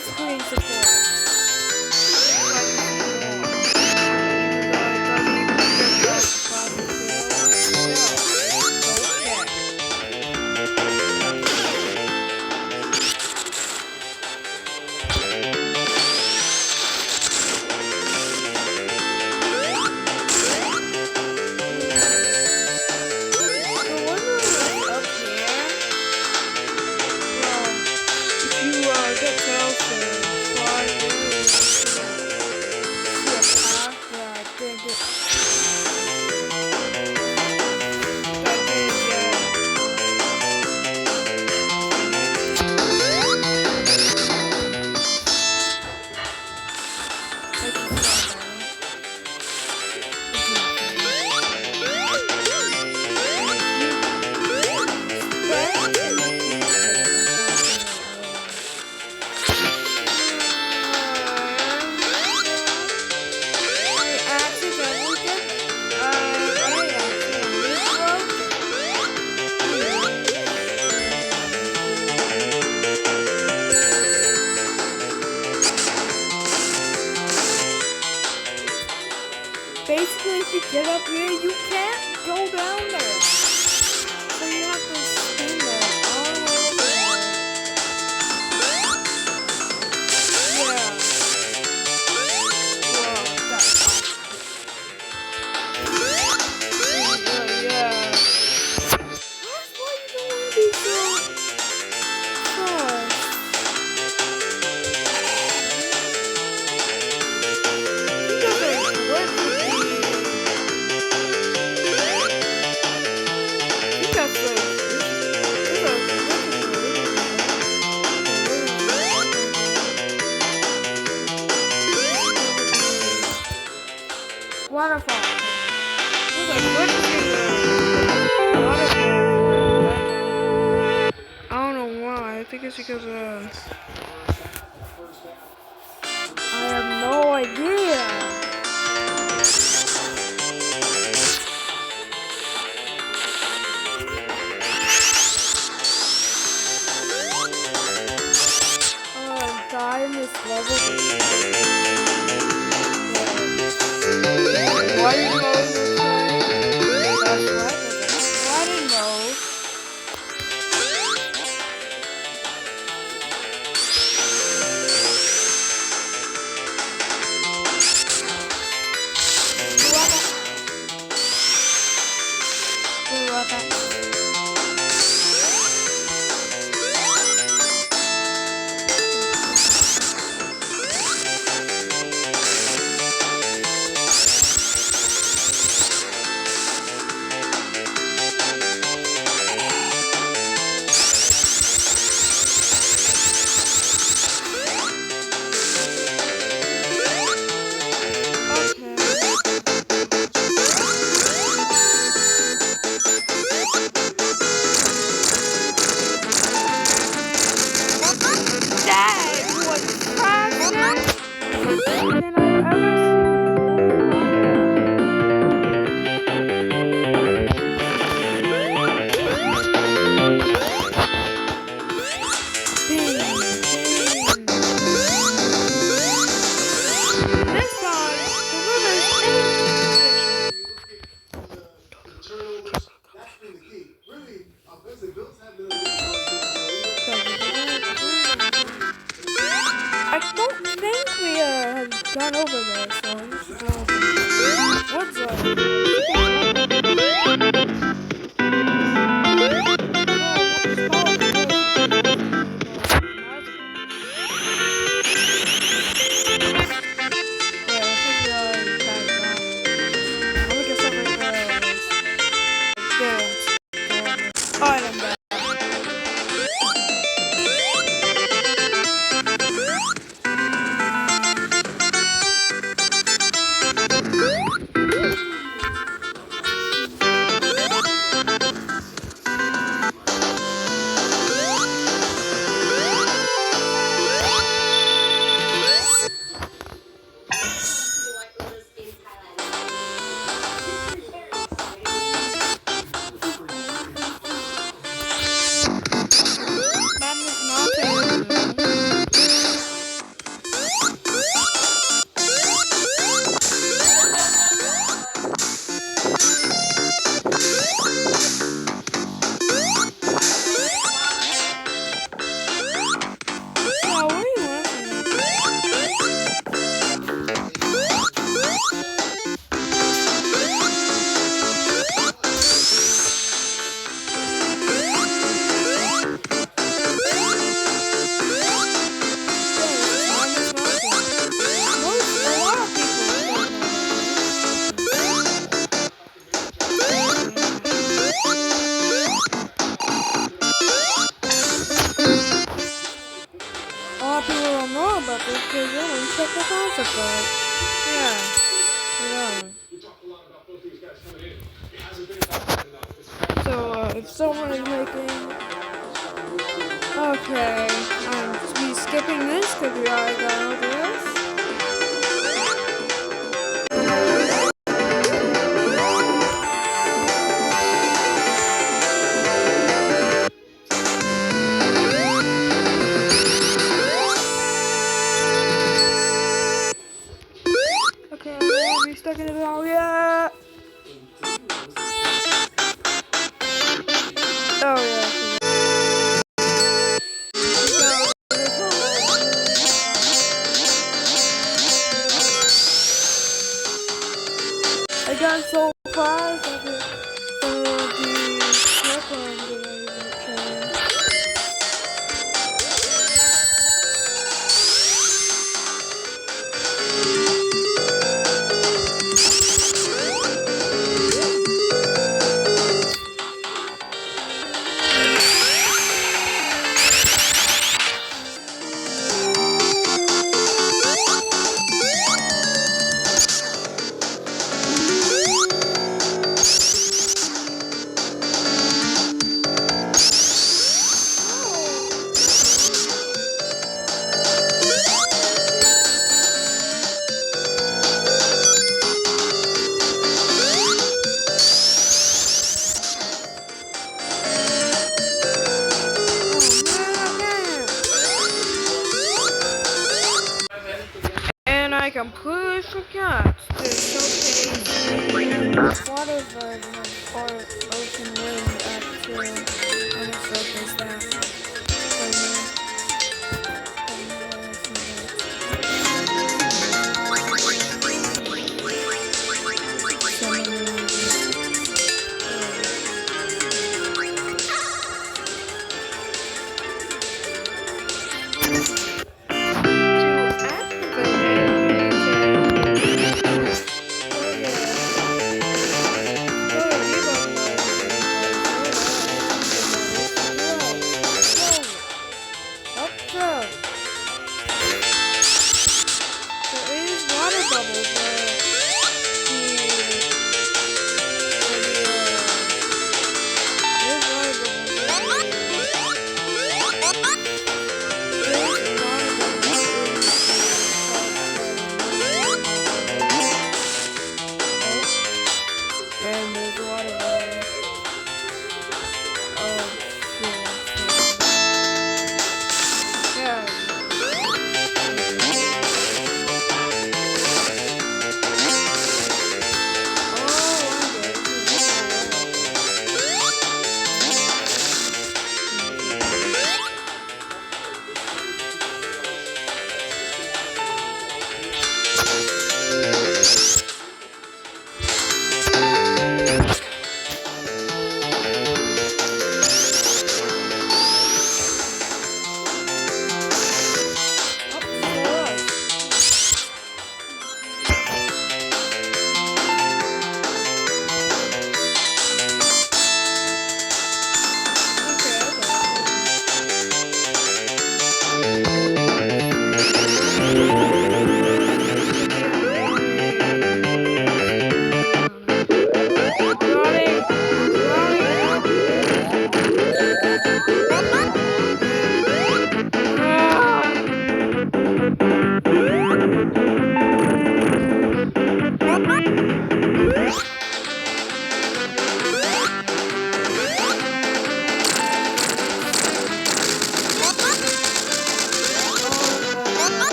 full screen support. So I can see more. Even though it doesn't even give us the classic still, don't care. Basically, if you get up here, you can't go down there. So you have to spin there all the way over there. Yeah. Whoa, that's yeah. That's why you don't want to be so fast. Because there's work with waterfall. There's a glitch in the waterfall. I don't know why. I think it's because of I have no idea. Oh, I'm dying this level. What mode was that? That's right. Flooded mode. So, if someone is making... Okay, I'm skipping this because we already got over this. Okay, I won't be stuck in it all yet. Oh yeah. I got so far that the circle didn't even change. And I completely forgot to showcase water version of Ocean Wind actually. I'm gonna showcase that for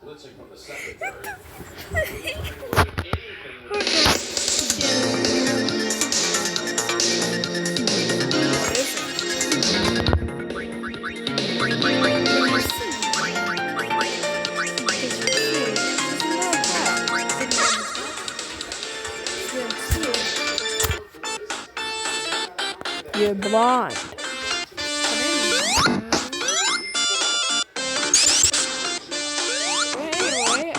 Blitzing from the second. You're blind. Anyway,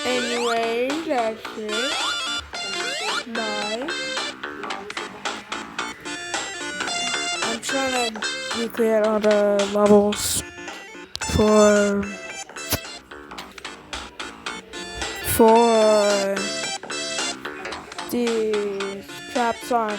Anyway, that's it. Bye. I'm trying to recreate all the levels for the trap song.